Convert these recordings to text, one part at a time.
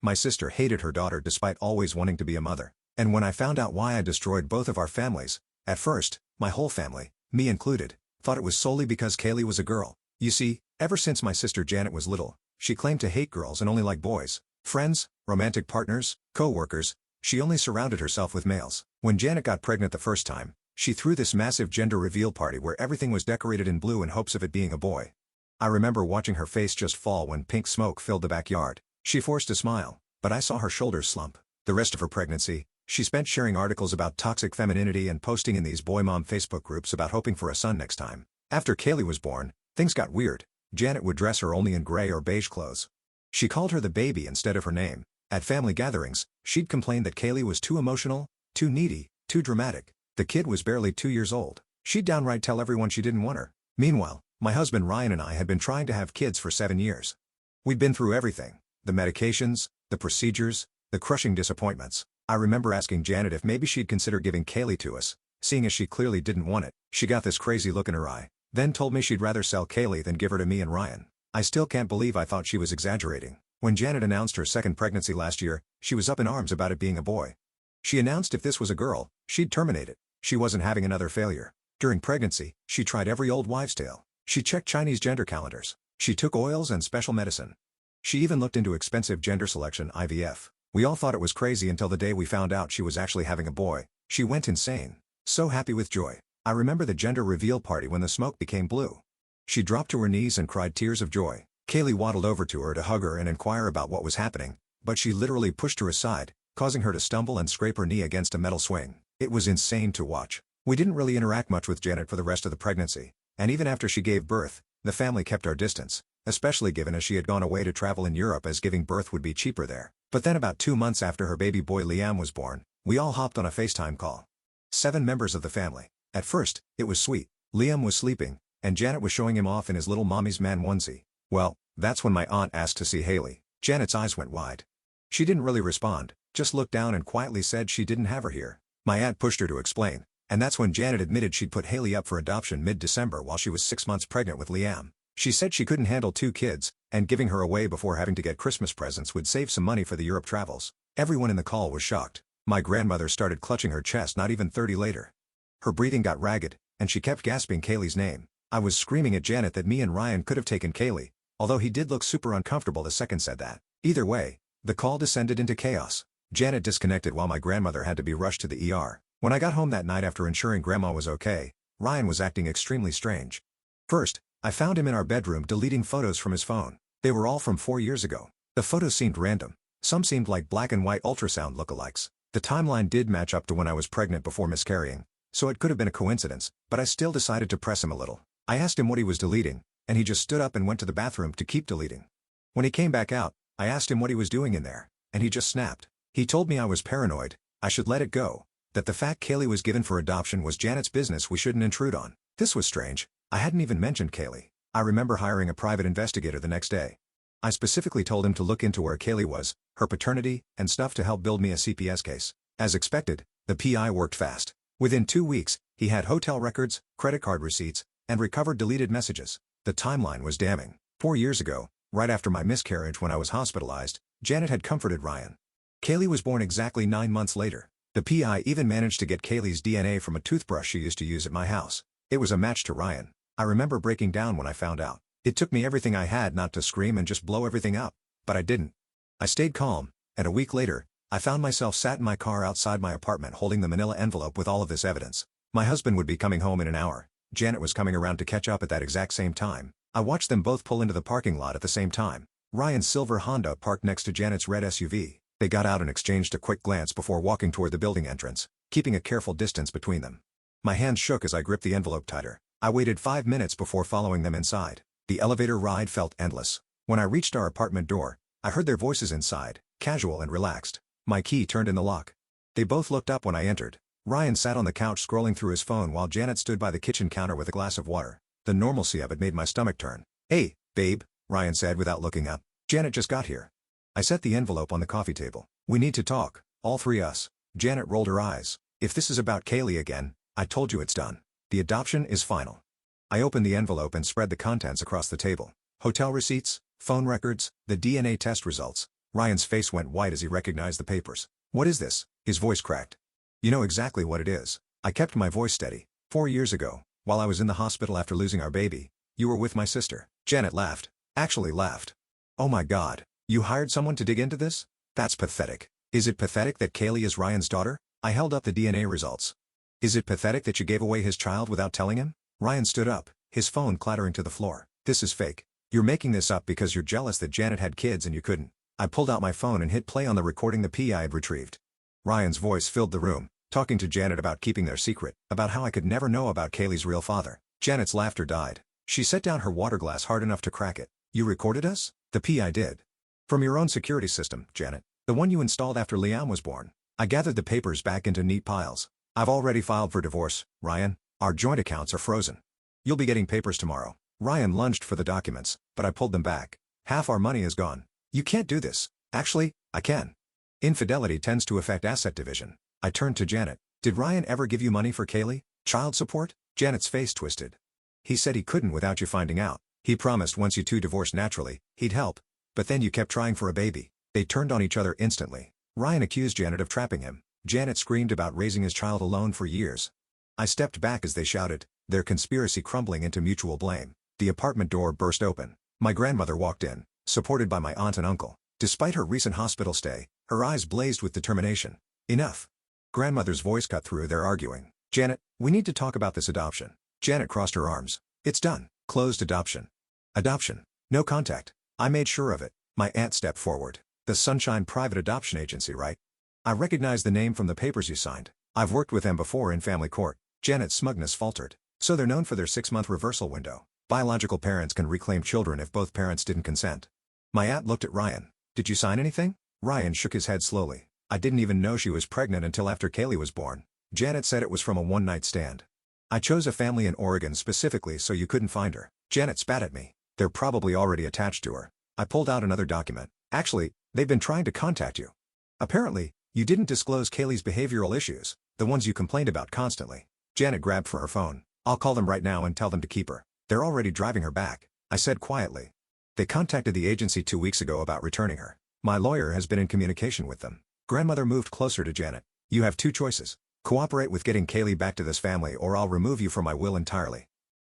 My sister hated her daughter despite always wanting to be a mother. And when I found out why I destroyed both of our families, at first, my whole family, me included, thought it was solely because Kaylee was a girl. You see, ever since my sister Janet was little, she claimed to hate girls and only like boys. Friends, romantic partners, co-workers, she only surrounded herself with males. When Janet got pregnant the first time, she threw this massive gender reveal party where everything was decorated in blue in hopes of it being a boy. I remember watching her face just fall when pink smoke filled the backyard. She forced a smile, but I saw her shoulders slump. The rest of her pregnancy, she spent sharing articles about toxic femininity and posting in these boy mom Facebook groups about hoping for a son next time. After Kaylee was born, things got weird. Janet would dress her only in gray or beige clothes. She called her the baby instead of her name. At family gatherings, she'd complain that Kaylee was too emotional, too needy, too dramatic. The kid was barely 2 years old. She'd downright tell everyone she didn't want her. Meanwhile, my husband Ryan and I had been trying to have kids for 7 years. We'd been through everything. The medications, the procedures, the crushing disappointments. I remember asking Janet if maybe she'd consider giving Kaylee to us, seeing as she clearly didn't want it. She got this crazy look in her eye, then told me she'd rather sell Kaylee than give her to me and Ryan. I still can't believe I thought she was exaggerating. When Janet announced her second pregnancy last year, she was up in arms about it being a boy. She announced if this was a girl, she'd terminate it. She wasn't having another failure. During pregnancy, she tried every old wives' tale. She checked Chinese gender calendars. She took oils and special medicine. She even looked into expensive gender selection IVF. We all thought it was crazy until the day we found out she was actually having a boy. She went insane. So happy with joy. I remember the gender reveal party when the smoke became blue. She dropped to her knees and cried tears of joy. Kaylee waddled over to her to hug her and inquire about what was happening, but she literally pushed her aside, causing her to stumble and scrape her knee against a metal swing. It was insane to watch. We didn't really interact much with Janet for the rest of the pregnancy, and even after she gave birth, the family kept our distance, especially given as she had gone away to travel in Europe as giving birth would be cheaper there. But then about 2 months after her baby boy Liam was born, we all hopped on a FaceTime call. 7 members of the family. At first, it was sweet. Liam was sleeping, and Janet was showing him off in his little mommy's man onesie. Well, that's when my aunt asked to see Haley. Janet's eyes went wide. She didn't really respond, just looked down and quietly said she didn't have her here. My aunt pushed her to explain, and that's when Janet admitted she'd put Haley up for adoption mid-December while she was 6 months pregnant with Liam. She said she couldn't handle 2 kids, and giving her away before having to get Christmas presents would save some money for the Europe travels. Everyone in the call was shocked. My grandmother started clutching her chest not even 30 later. Her breathing got ragged, and she kept gasping Kaylee's name. I was screaming at Janet that me and Ryan could have taken Kaylee, although he did look super uncomfortable the second said that. Either way, the call descended into chaos. Janet disconnected while my grandmother had to be rushed to the ER. When I got home that night after ensuring Grandma was okay, Ryan was acting extremely strange. First, I found him in our bedroom deleting photos from his phone. They were all from 4 years ago. The photos seemed random. Some seemed like black and white ultrasound lookalikes. The timeline did match up to when I was pregnant before miscarrying, so it could have been a coincidence, but I still decided to press him a little. I asked him what he was deleting, and he just stood up and went to the bathroom to keep deleting. When he came back out, I asked him what he was doing in there, and he just snapped. He told me I was paranoid, I should let it go, that the fact Kaylee was given for adoption was Janet's business we shouldn't intrude on. This was strange. I hadn't even mentioned Kaylee. I remember hiring a private investigator the next day. I specifically told him to look into where Kaylee was, her paternity, and stuff to help build me a CPS case. As expected, the PI worked fast. Within 2 weeks, he had hotel records, credit card receipts, and recovered deleted messages. The timeline was damning. 4 years ago, right after my miscarriage when I was hospitalized, Janet had comforted Ryan. Kaylee was born exactly 9 months later. The PI even managed to get Kaylee's DNA from a toothbrush she used to use at my house. It was a match to Ryan. I remember breaking down when I found out. It took me everything I had not to scream and just blow everything up, but I didn't. I stayed calm, and a week later, I found myself sat in my car outside my apartment holding the manila envelope with all of this evidence. My husband would be coming home in an hour. Janet was coming around to catch up at that exact same time. I watched them both pull into the parking lot at the same time. Ryan's silver Honda parked next to Janet's red SUV. They got out and exchanged a quick glance before walking toward the building entrance, keeping a careful distance between them. My hands shook as I gripped the envelope tighter. I waited 5 minutes before following them inside. The elevator ride felt endless. When I reached our apartment door, I heard their voices inside, casual and relaxed. My key turned in the lock. They both looked up when I entered. Ryan sat on the couch scrolling through his phone while Janet stood by the kitchen counter with a glass of water. The normalcy of it made my stomach turn. "Hey, babe," Ryan said without looking up. "Janet just got here." I set the envelope on the coffee table. "We need to talk, all 3 us." Janet rolled her eyes. "If this is about Kaylee again, I told you it's done. The adoption is final." I opened the envelope and spread the contents across the table. Hotel receipts, phone records, the DNA test results. Ryan's face went white as he recognized the papers. "What is this?" His voice cracked. "You know exactly what it is." I kept my voice steady. "4 years ago, while I was in the hospital after losing our baby, you were with my sister." Janet laughed. Actually laughed. "Oh my God. You hired someone to dig into this? That's pathetic." "Is it pathetic that Kaylee is Ryan's daughter?" I held up the DNA results. "Is it pathetic that you gave away his child without telling him?" Ryan stood up, his phone clattering to the floor. "This is fake. You're making this up because you're jealous that Janet had kids and you couldn't." I pulled out my phone and hit play on the recording the PI had retrieved. Ryan's voice filled the room, talking to Janet about keeping their secret, about how I could never know about Kaylee's real father. Janet's laughter died. She set down her water glass hard enough to crack it. "You recorded us?" "The PI did. From your own security system, Janet. The one you installed after Liam was born." I gathered the papers back into neat piles. "I've already filed for divorce, Ryan. Our joint accounts are frozen. You'll be getting papers tomorrow." Ryan lunged for the documents, but I pulled them back. "Half our money is gone. You can't do this." "Actually, I can. Infidelity tends to affect asset division." I turned to Janet. "Did Ryan ever give you money for Kaylee? Child support?" Janet's face twisted. "He said he couldn't without you finding out. He promised once you two divorced naturally, he'd help. But then you kept trying for a baby." They turned on each other instantly. Ryan accused Janet of trapping him. Janet screamed about raising his child alone for years. I stepped back as they shouted, their conspiracy crumbling into mutual blame. The apartment door burst open. My grandmother walked in, supported by my aunt and uncle. Despite her recent hospital stay, her eyes blazed with determination. "Enough." Grandmother's voice cut through their arguing. "Janet, we need to talk about this adoption." Janet crossed her arms. "It's done. Closed adoption." "Adoption. No contact." I made sure of it. My aunt stepped forward. "The Sunshine Private Adoption Agency, right? I recognize the name from the papers you signed. I've worked with them before in family court." Janet's smugness faltered. "So they're known for their 6-month reversal window. Biological parents can reclaim children if both parents didn't consent." My aunt looked at Ryan. "Did you sign anything?" Ryan shook his head slowly. "I didn't even know she was pregnant until after Kaylee was born. Janet said it was from a one-night stand. I chose a family in Oregon specifically so you couldn't find her." Janet spat at me. "They're probably already attached to her." I pulled out another document. "Actually, they've been trying to contact you. Apparently, you didn't disclose Kaylee's behavioral issues, the ones you complained about constantly." Janet grabbed for her phone. "I'll call them right now and tell them to keep her. They're already driving her back," I said quietly. "They contacted the agency 2 weeks ago about returning her. My lawyer has been in communication with them." Grandmother moved closer to Janet. "You have 2 choices. Cooperate with getting Kaylee back to this family or I'll remove you from my will entirely."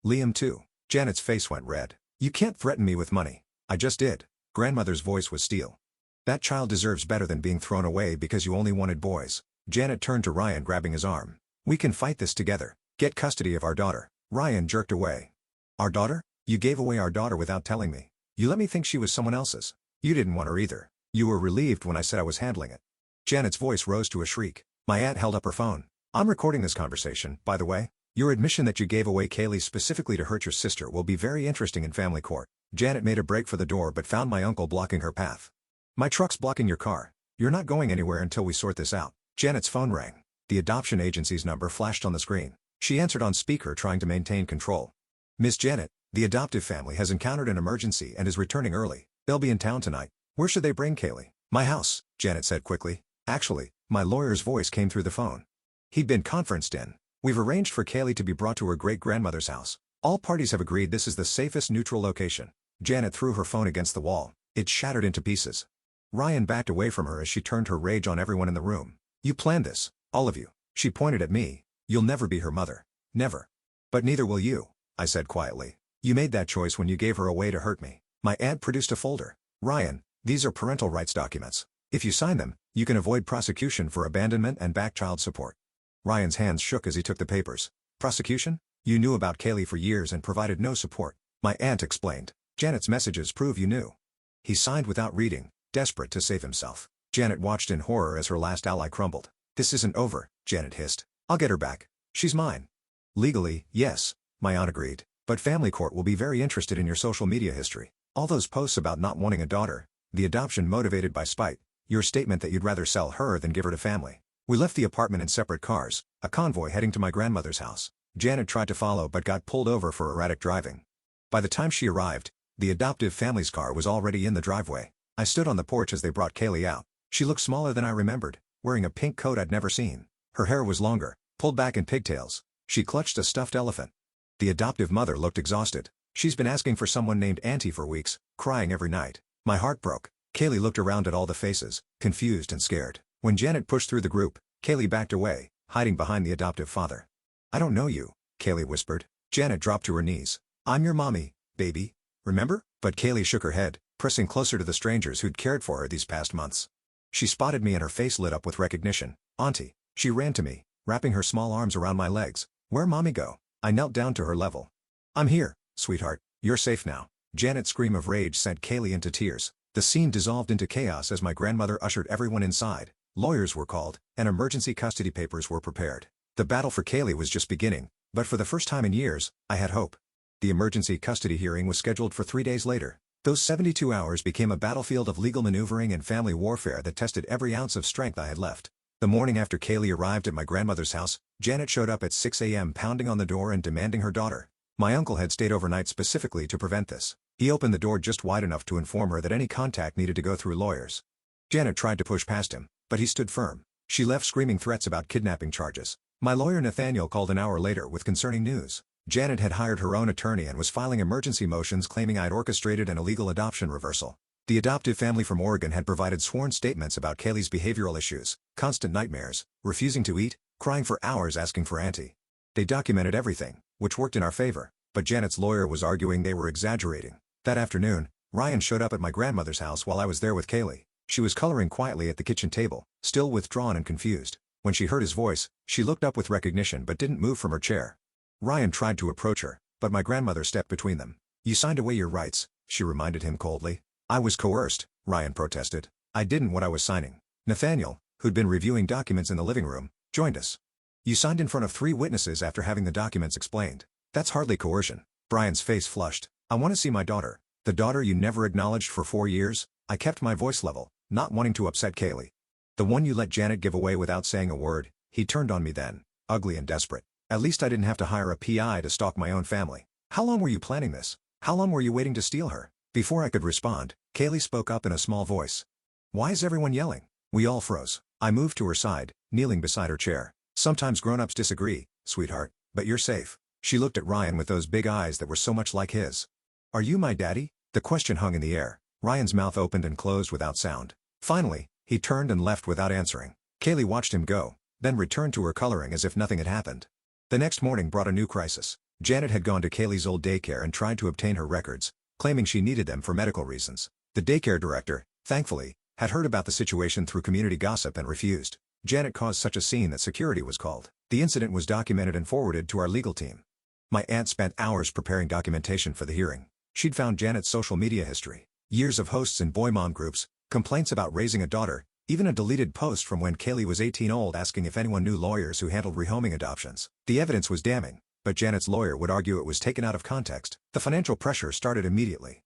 "Liam too." Janet's face went red. "You can't threaten me with money." "I just did." Grandmother's voice was steel. "That child deserves better than being thrown away because you only wanted boys." Janet turned to Ryan, grabbing his arm. "We can fight this together. Get custody of our daughter." Ryan jerked away. "Our daughter? You gave away our daughter without telling me. You let me think she was someone else's. You didn't want her either. You were relieved when I said I was handling it." Janet's voice rose to a shriek. My aunt held up her phone. "I'm recording this conversation, by the way. Your admission that you gave away Kaylee specifically to hurt your sister will be very interesting in family court." Janet made a break for the door but found my uncle blocking her path. "My truck's blocking your car. You're not going anywhere until we sort this out." Janet's phone rang. The adoption agency's number flashed on the screen. She answered on speaker, trying to maintain control. "Miss Janet, the adoptive family has encountered an emergency and is returning early. They'll be in town tonight. Where should they bring Kaylee?" "My house," Janet said quickly. "Actually," my lawyer's voice came through the phone. He'd been conferenced in. "We've arranged for Kaylee to be brought to her great-grandmother's house. All parties have agreed this is the safest neutral location." Janet threw her phone against the wall. It shattered into pieces. Ryan backed away from her as she turned her rage on everyone in the room. "You planned this, all of you." She pointed at me. "You'll never be her mother. Never. But neither will you," I said quietly. "You made that choice when you gave her away to hurt me." My aunt produced a folder. "Ryan, these are parental rights documents. If you sign them, you can avoid prosecution for abandonment and back child support." Ryan's hands shook as he took the papers. "Prosecution? You knew about Kaylee for years and provided no support." My aunt explained. "Janet's messages prove you knew." He signed without reading, desperate to save himself. Janet watched in horror as her last ally crumbled. "This isn't over," Janet hissed. "I'll get her back. She's mine." "Legally, yes," my aunt agreed. "But family court will be very interested in your social media history. All those posts about not wanting a daughter, the adoption motivated by spite, your statement that you'd rather sell her than give her to family." We left the apartment in separate cars, a convoy heading to my grandmother's house. Janet tried to follow but got pulled over for erratic driving. By the time she arrived, the adoptive family's car was already in the driveway. I stood on the porch as they brought Kaylee out. She looked smaller than I remembered, wearing a pink coat I'd never seen. Her hair was longer, pulled back in pigtails. She clutched a stuffed elephant. The adoptive mother looked exhausted. "She's been asking for someone named Auntie for weeks, crying every night." My heart broke. Kaylee looked around at all the faces, confused and scared. When Janet pushed through the group, Kaylee backed away, hiding behind the adoptive father. "I don't know you," Kaylee whispered. Janet dropped to her knees. "I'm your mommy, baby. Remember?" But Kaylee shook her head, pressing closer to the strangers who'd cared for her these past months. She spotted me and her face lit up with recognition. "Auntie." She ran to me, wrapping her small arms around my legs. "Where'd mommy go?" I knelt down to her level. "I'm here, sweetheart. You're safe now." Janet's scream of rage sent Kaylee into tears. The scene dissolved into chaos as my grandmother ushered everyone inside. Lawyers were called, and emergency custody papers were prepared. The battle for Kaylee was just beginning, but for the first time in years, I had hope. The emergency custody hearing was scheduled for 3 days later. Those 72 hours became a battlefield of legal maneuvering and family warfare that tested every ounce of strength I had left. The morning after Kaylee arrived at my grandmother's house, Janet showed up at 6 a.m. pounding on the door and demanding her daughter. My uncle had stayed overnight specifically to prevent this. He opened the door just wide enough to inform her that any contact needed to go through lawyers. Janet tried to push past him, but he stood firm. She left screaming threats about kidnapping charges. My lawyer Nathaniel called an hour later with concerning news. Janet had hired her own attorney and was filing emergency motions claiming I'd orchestrated an illegal adoption reversal. The adoptive family from Oregon had provided sworn statements about Kaylee's behavioral issues, constant nightmares, refusing to eat, crying for hours asking for auntie. They documented everything, which worked in our favor, but Janet's lawyer was arguing they were exaggerating. That afternoon, Ryan showed up at my grandmother's house while I was there with Kaylee. She was coloring quietly at the kitchen table, still withdrawn and confused. When she heard his voice, she looked up with recognition but didn't move from her chair. Ryan tried to approach her, but my grandmother stepped between them. "You signed away your rights," she reminded him coldly. "I was coerced," Ryan protested. "I didn't what I was signing." Nathaniel, who'd been reviewing documents in the living room, joined us. "You signed in front of 3 witnesses after having the documents explained. That's hardly coercion." Brian's face flushed. "I want to see my daughter." "The daughter you never acknowledged for 4 years?" I kept my voice level, not wanting to upset Kaylee. "The one you let Janet give away without saying a word." He turned on me then, ugly and desperate. "At least I didn't have to hire a PI to stalk my own family. How long were you planning this? How long were you waiting to steal her?" Before I could respond, Kaylee spoke up in a small voice. "Why is everyone yelling?" We all froze. I moved to her side, kneeling beside her chair. "Sometimes grown-ups disagree, sweetheart, but you're safe." She looked at Ryan with those big eyes that were so much like his. "Are you my daddy?" The question hung in the air. Ryan's mouth opened and closed without sound. Finally, he turned and left without answering. Kaylee watched him go, then returned to her coloring as if nothing had happened. The next morning brought a new crisis. Janet had gone to Kaylee's old daycare and tried to obtain her records, claiming she needed them for medical reasons. The daycare director, thankfully, had heard about the situation through community gossip and refused. Janet caused such a scene that security was called. The incident was documented and forwarded to our legal team. My aunt spent hours preparing documentation for the hearing. She'd found Janet's social media history, years of hosts in boy mom groups, complaints about raising a daughter, even a deleted post from when Kaylee was 18 old asking if anyone knew lawyers who handled rehoming adoptions. The evidence was damning, but Janet's lawyer would argue it was taken out of context. The financial pressure started immediately.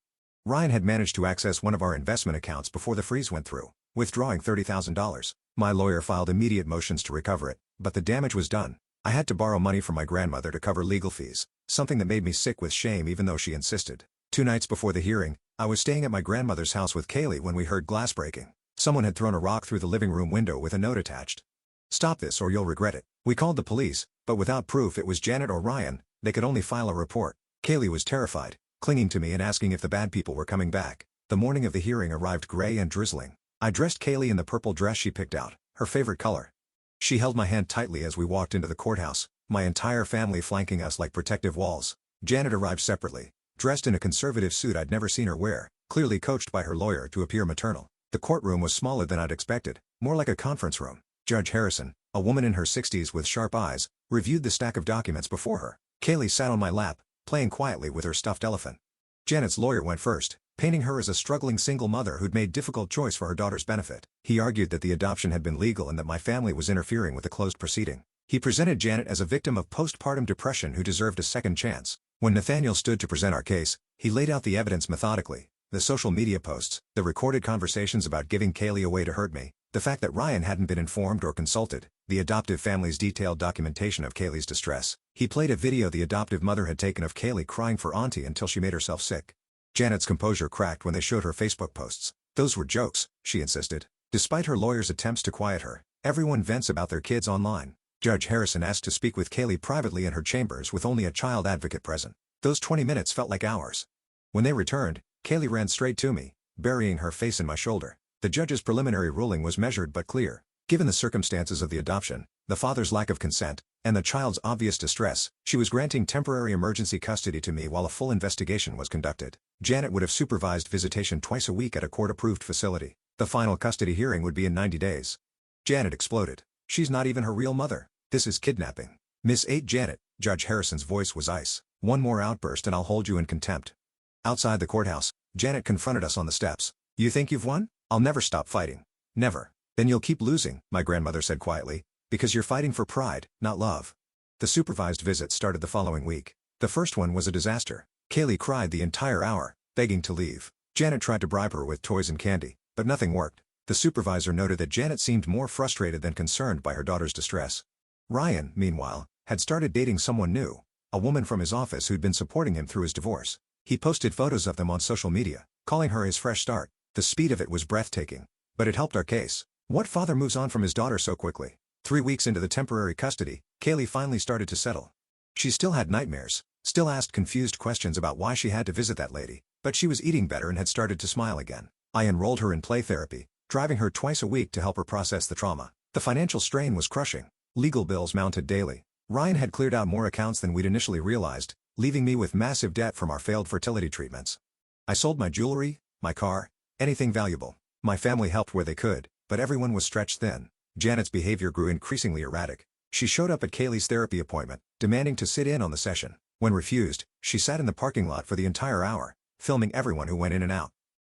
Ryan had managed to access one of our investment accounts before the freeze went through, withdrawing $30,000. My lawyer filed immediate motions to recover it, but the damage was done. I had to borrow money from my grandmother to cover legal fees, something that made me sick with shame even though she insisted. 2 nights before the hearing, I was staying at my grandmother's house with Kaylee when we heard glass breaking. Someone had thrown a rock through the living room window with a note attached. "Stop this or you'll regret it." We called the police, but without proof it was Janet or Ryan, they could only file a report. Kaylee was terrified, clinging to me and asking if the bad people were coming back. The morning of the hearing arrived gray and drizzling. I dressed Kaylee in the purple dress she picked out, her favorite color. She held my hand tightly as we walked into the courthouse, my entire family flanking us like protective walls. Janet arrived separately, dressed in a conservative suit I'd never seen her wear, clearly coached by her lawyer to appear maternal. The courtroom was smaller than I'd expected, more like a conference room. Judge Harrison, a woman in her 60s with sharp eyes, reviewed the stack of documents before her. Kaylee sat on my lap, playing quietly with her stuffed elephant. Janet's lawyer went first, painting her as a struggling single mother who'd made difficult choice for her daughter's benefit. He argued that the adoption had been legal and that my family was interfering with the closed proceeding. He presented Janet as a victim of postpartum depression who deserved a second chance. When Nathaniel stood to present our case, he laid out the evidence methodically. The social media posts, the recorded conversations about giving Kaylee away to hurt me, the fact that Ryan hadn't been informed or consulted, the adoptive family's detailed documentation of Kaylee's distress. He played a video the adoptive mother had taken of Kaylee crying for auntie until she made herself sick. Janet's composure cracked when they showed her Facebook posts. "Those were jokes," she insisted. Despite her lawyer's attempts to quiet her, everyone vents about their kids online. Judge Harrison asked to speak with Kaylee privately in her chambers with only a child advocate present. Those 20 minutes felt like hours. When they returned, Kaylee ran straight to me, burying her face in my shoulder. The judge's preliminary ruling was measured but clear. Given the circumstances of the adoption, the father's lack of consent, and the child's obvious distress, she was granting temporary emergency custody to me while a full investigation was conducted. Janet would have supervised visitation twice a week at a court-approved facility. The final custody hearing would be in 90 days. Janet exploded. She's not even her real mother. This is kidnapping. Miss 8 Janet, Judge Harrison's voice was ice. One more outburst and I'll hold you in contempt. Outside the courthouse, Janet confronted us on the steps. You think you've won? I'll never stop fighting. Never. Then you'll keep losing, my grandmother said quietly, because you're fighting for pride, not love. The supervised visit started the following week. The first one was a disaster. Kaylee cried the entire hour, begging to leave. Janet tried to bribe her with toys and candy, but nothing worked. The supervisor noted that Janet seemed more frustrated than concerned by her daughter's distress. Ryan, meanwhile, had started dating someone new, a woman from his office who'd been supporting him through his divorce. He posted photos of them on social media, calling her his fresh start. The speed of it was breathtaking. But it helped our case. What father moves on from his daughter so quickly? 3 weeks into the temporary custody, Kaylee finally started to settle. She still had nightmares, still asked confused questions about why she had to visit that lady, but she was eating better and had started to smile again. I enrolled her in play therapy, driving her twice a week to help her process the trauma. The financial strain was crushing. Legal bills mounted daily. Ryan had cleared out more accounts than we'd initially realized, leaving me with massive debt from our failed fertility treatments. I sold my jewelry, my car, anything valuable. My family helped where they could, but everyone was stretched thin. Janet's behavior grew increasingly erratic. She showed up at Kaylee's therapy appointment, demanding to sit in on the session. When refused, she sat in the parking lot for the entire hour, filming everyone who went in and out.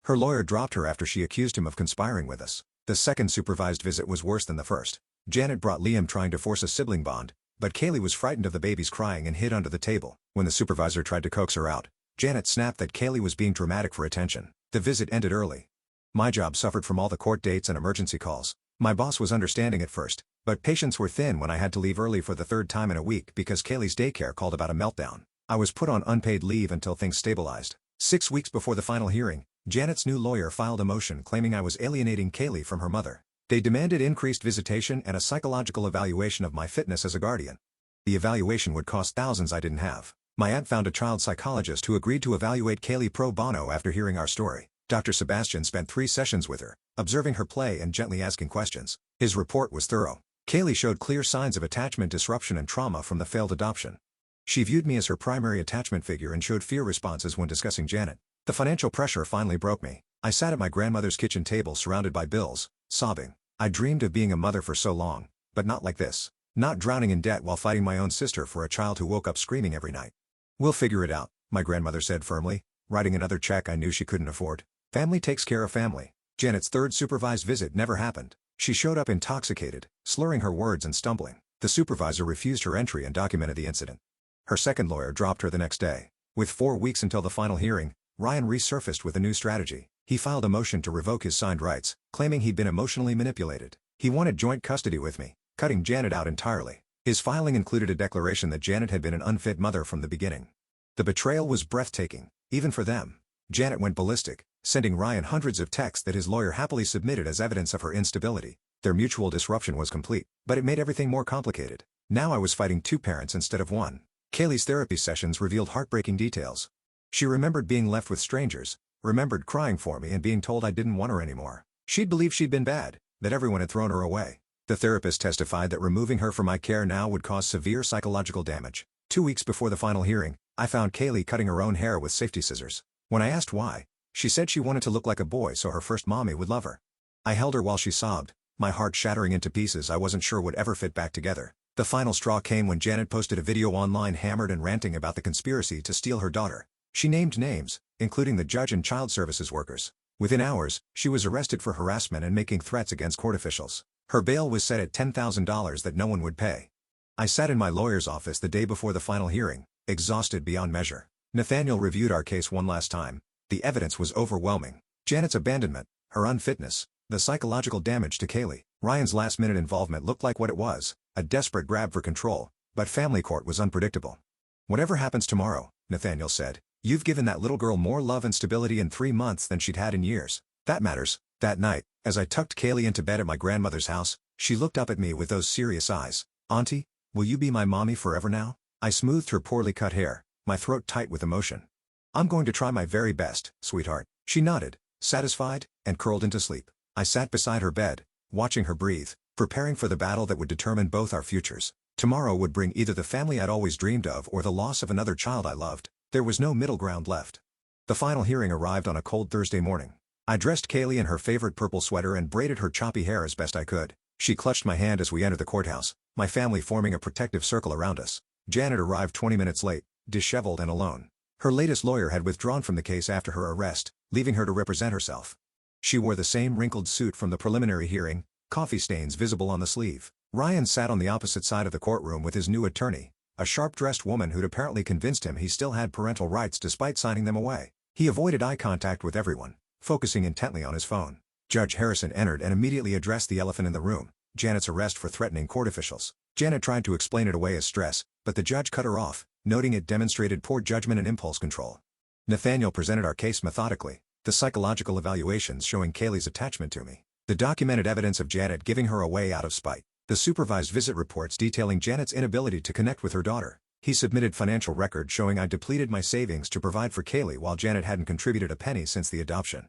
Her lawyer dropped her after she accused him of conspiring with us. The second supervised visit was worse than the first. Janet brought Liam trying to force a sibling bond, but Kaylee was frightened of the baby's crying and hid under the table. When the supervisor tried to coax her out, Janet snapped that Kaylee was being dramatic for attention. The visit ended early. My job suffered from all the court dates and emergency calls. My boss was understanding at first, but patience were thin when I had to leave early for the third time in a week because Kaylee's daycare called about a meltdown. I was put on unpaid leave until things stabilized. 6 weeks before the final hearing, Janet's new lawyer filed a motion claiming I was alienating Kaylee from her mother. They demanded increased visitation and a psychological evaluation of my fitness as a guardian. The evaluation would cost thousands I didn't have. My aunt found a child psychologist who agreed to evaluate Kaylee pro bono after hearing our story. Dr. Sebastian spent 3 sessions with her, observing her play and gently asking questions. His report was thorough. Kaylee showed clear signs of attachment disruption and trauma from the failed adoption. She viewed me as her primary attachment figure and showed fear responses when discussing Janet. The financial pressure finally broke me. I sat at my grandmother's kitchen table surrounded by bills, sobbing. I dreamed of being a mother for so long, but not like this. Not drowning in debt while fighting my own sister for a child who woke up screaming every night. We'll figure it out, my grandmother said firmly, writing another check I knew she couldn't afford. Family takes care of family. Janet's third supervised visit never happened. She showed up intoxicated, slurring her words and stumbling. The supervisor refused her entry and documented the incident. Her second lawyer dropped her the next day. With 4 weeks until the final hearing, Ryan resurfaced with a new strategy. He filed a motion to revoke his signed rights, claiming he'd been emotionally manipulated. He wanted joint custody with me, cutting Janet out entirely. His filing included a declaration that Janet had been an unfit mother from the beginning. The betrayal was breathtaking, even for them. Janet went ballistic, sending Ryan hundreds of texts that his lawyer happily submitted as evidence of her instability. Their mutual disruption was complete, but it made everything more complicated. Now I was fighting 2 parents instead of 1. Kaylee's therapy sessions revealed heartbreaking details. She remembered being left with strangers, remembered crying for me and being told I didn't want her anymore. She'd believed she'd been bad, that everyone had thrown her away. The therapist testified that removing her from my care now would cause severe psychological damage. 2 weeks before the final hearing, I found Kaylee cutting her own hair with safety scissors. When I asked why, she said she wanted to look like a boy so her first mommy would love her. I held her while she sobbed, my heart shattering into pieces I wasn't sure would ever fit back together. The final straw came when Janet posted a video online hammered and ranting about the conspiracy to steal her daughter. She named names, including the judge and child services workers. Within hours, she was arrested for harassment and making threats against court officials. Her bail was set at $10,000 that no one would pay. I sat in my lawyer's office the day before the final hearing, exhausted beyond measure. Nathaniel reviewed our case one last time. The evidence was overwhelming. Janet's abandonment, her unfitness, the psychological damage to Kaylee. Ryan's last-minute involvement looked like what it was, a desperate grab for control, but family court was unpredictable. Whatever happens tomorrow, Nathaniel said, you've given that little girl more love and stability in 3 months than she'd had in years. That matters. That night, as I tucked Kaylee into bed at my grandmother's house, she looked up at me with those serious eyes. Auntie, will you be my mommy forever now? I smoothed her poorly cut hair, my throat tight with emotion. I'm going to try my very best, sweetheart. She nodded, satisfied, and curled into sleep. I sat beside her bed, watching her breathe, preparing for the battle that would determine both our futures. Tomorrow would bring either the family I'd always dreamed of or the loss of another child I loved. There was no middle ground left. The final hearing arrived on a cold Thursday morning. I dressed Kaylee in her favorite purple sweater and braided her choppy hair as best I could. She clutched my hand as we entered the courthouse, my family forming a protective circle around us. Janet arrived 20 minutes late, disheveled and alone. Her latest lawyer had withdrawn from the case after her arrest, leaving her to represent herself. She wore the same wrinkled suit from the preliminary hearing, coffee stains visible on the sleeve. Ryan sat on the opposite side of the courtroom with his new attorney, a sharp-dressed woman who'd apparently convinced him he still had parental rights despite signing them away. He avoided eye contact with everyone, focusing intently on his phone. Judge Harrison entered and immediately addressed the elephant in the room, Janet's arrest for threatening court officials. Janet tried to explain it away as stress, but the judge cut her off, noting it demonstrated poor judgment and impulse control. Nathaniel presented our case methodically, the psychological evaluations showing Kaylee's attachment to me, the documented evidence of Janet giving her away out of spite, the supervised visit reports detailing Janet's inability to connect with her daughter. He submitted financial records showing I depleted my savings to provide for Kaylee while Janet hadn't contributed a penny since the adoption.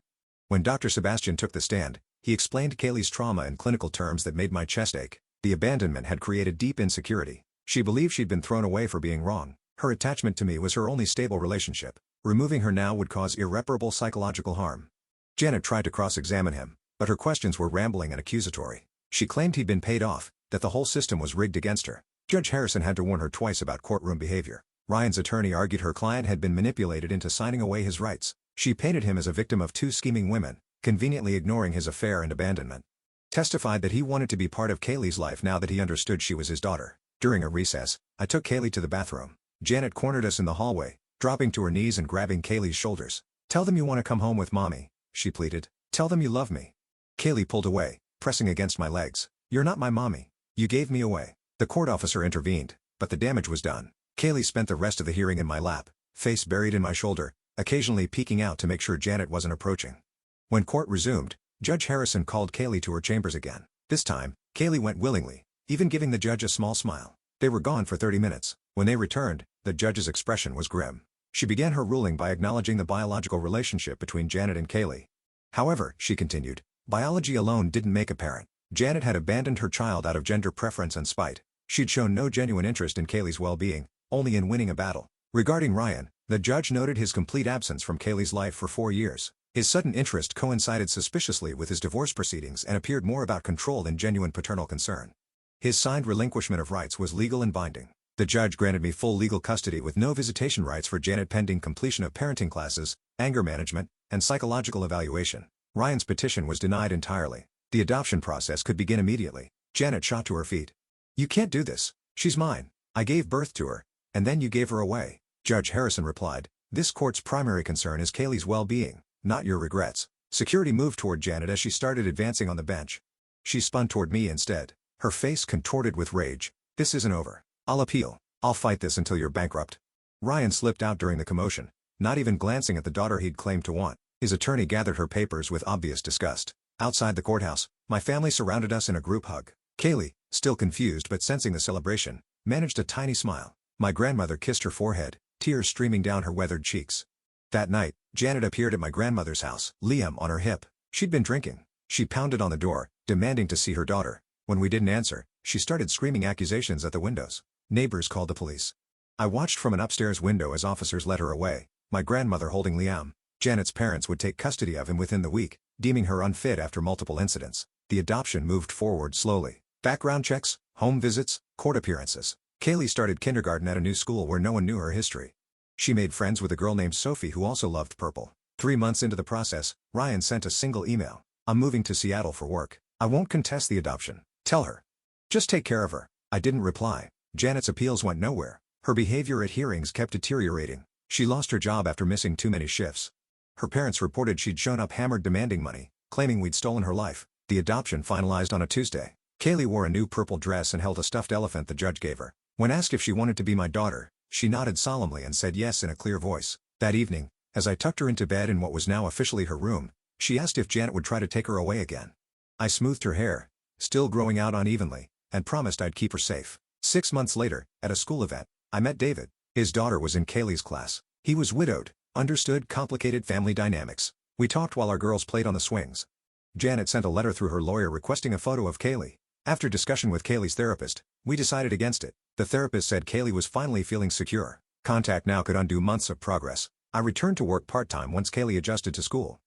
When Dr. Sebastian took the stand, he explained Kaylee's trauma in clinical terms that made my chest ache. The abandonment had created deep insecurity. She believed she'd been thrown away for being wrong. Her attachment to me was her only stable relationship. Removing her now would cause irreparable psychological harm. Janet tried to cross-examine him, but her questions were rambling and accusatory. She claimed he'd been paid off, that the whole system was rigged against her. Judge Harrison had to warn her twice about courtroom behavior. Ryan's attorney argued her client had been manipulated into signing away his rights. She painted him as a victim of two scheming women, conveniently ignoring his affair and abandonment. Testified that he wanted to be part of Kaylee's life now that he understood she was his daughter. During a recess, I took Kaylee to the bathroom. Janet cornered us in the hallway, dropping to her knees and grabbing Kaylee's shoulders. "Tell them you want to come home with mommy," she pleaded. "Tell them you love me." Kaylee pulled away, pressing against my legs. "You're not my mommy. You gave me away." The court officer intervened, but the damage was done. Kaylee spent the rest of the hearing in my lap, face buried in my shoulder, occasionally peeking out to make sure Janet wasn't approaching. When court resumed, Judge Harrison called Kaylee to her chambers again. This time, Kaylee went willingly, even giving the judge a small smile. They were gone for 30 minutes. When they returned, the judge's expression was grim. She began her ruling by acknowledging the biological relationship between Janet and Kaylee. However, she continued, biology alone didn't make a parent. Janet had abandoned her child out of gender preference and spite. She'd shown no genuine interest in Kaylee's well-being, only in winning a battle. Regarding Ryan, the judge noted his complete absence from Kaylee's life for 4 years. His sudden interest coincided suspiciously with his divorce proceedings and appeared more about control than genuine paternal concern. His signed relinquishment of rights was legal and binding. The judge granted me full legal custody with no visitation rights for Janet pending completion of parenting classes, anger management, and psychological evaluation. Ryan's petition was denied entirely. The adoption process could begin immediately. Janet shot to her feet. "You can't do this. She's mine. I gave birth to her, and then you gave her away." Judge Harrison replied, "This court's primary concern is Kaylee's well-being, not your regrets." Security moved toward Janet as she started advancing on the bench. She spun toward me instead, her face contorted with rage. "This isn't over. I'll appeal. I'll fight this until you're bankrupt." Ryan slipped out during the commotion, not even glancing at the daughter he'd claimed to want. His attorney gathered her papers with obvious disgust. Outside the courthouse, my family surrounded us in a group hug. Kaylee, still confused but sensing the celebration, managed a tiny smile. My grandmother kissed her forehead, tears streaming down her weathered cheeks. That night, Janet appeared at my grandmother's house, Liam on her hip. She'd been drinking. She pounded on the door, demanding to see her daughter. When we didn't answer, she started screaming accusations at the windows. Neighbors called the police. I watched from an upstairs window as officers led her away, my grandmother holding Liam. Janet's parents would take custody of him within the week, deeming her unfit after multiple incidents. The adoption moved forward slowly. Background checks, home visits, court appearances. Kaylee started kindergarten at a new school where no one knew her history. She made friends with a girl named Sophie who also loved purple. 3 months into the process, Ryan sent a single email. "I'm moving to Seattle for work. I won't contest the adoption. Tell her. Just take care of her." I didn't reply. Janet's appeals went nowhere. Her behavior at hearings kept deteriorating. She lost her job after missing too many shifts. Her parents reported she'd shown up hammered demanding money, claiming we'd stolen her life. The adoption finalized on a Tuesday. Kaylee wore a new purple dress and held a stuffed elephant the judge gave her. When asked if she wanted to be my daughter, she nodded solemnly and said yes in a clear voice. That evening, as I tucked her into bed in what was now officially her room, she asked if Janet would try to take her away again. I smoothed her hair, still growing out unevenly, and promised I'd keep her safe. 6 months later, at a school event, I met David. His daughter was in Kaylee's class. He was widowed, understood complicated family dynamics. We talked while our girls played on the swings. Janet sent a letter through her lawyer requesting a photo of Kaylee. After discussion with Kaylee's therapist, we decided against it. The therapist said Kaylee was finally feeling secure. Contact now could undo months of progress. I returned to work part-time once Kaylee adjusted to school.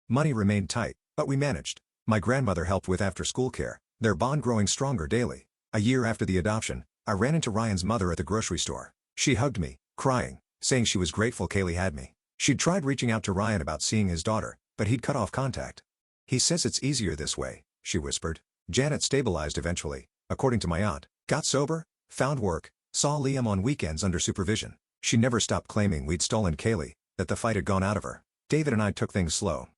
Money remained tight, but we managed. My grandmother helped with after-school care, their bond growing stronger daily. A year after the adoption, I ran into Ryan's mother at the grocery store. She hugged me, crying, saying she was grateful Kaylee had me. She'd tried reaching out to Ryan about seeing his daughter, but he'd cut off contact. He says it's easier this way, she whispered. Janet stabilized eventually, according to my aunt, got sober, found work, saw Liam on weekends under supervision. She never stopped claiming we'd stolen Kaylee, that the fight had gone out of her. David and I took things slow.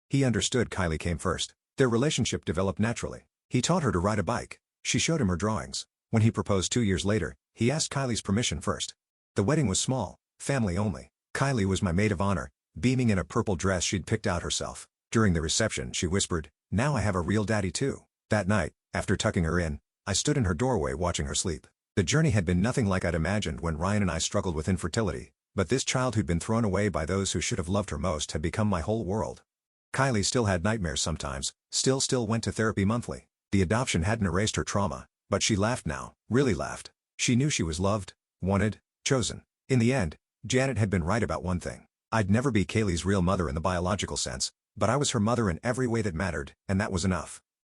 He understood Kylie came first. Their relationship developed naturally. He taught her to ride a bike. She showed him her drawings. When he proposed 2 years later, he asked Kylie's permission first. The wedding was small, family only. Kylie was my maid of honor, beaming in a purple dress she'd picked out herself. During the reception she whispered, "Now I have a real daddy too." That night, after tucking her in, I stood in her doorway watching her sleep. The journey had been nothing like I'd imagined when Ryan and I struggled with infertility, but this child who'd been thrown away by those who should have loved her most had become my whole world. Kylie still had nightmares sometimes, still went to therapy monthly. The adoption hadn't erased her trauma, but she laughed now, really laughed. She knew she was loved, wanted, chosen. In the end, Janet had been right about one thing. I'd never be Kaylee's real mother in the biological sense, but I was her mother in every way that mattered, and that was enough.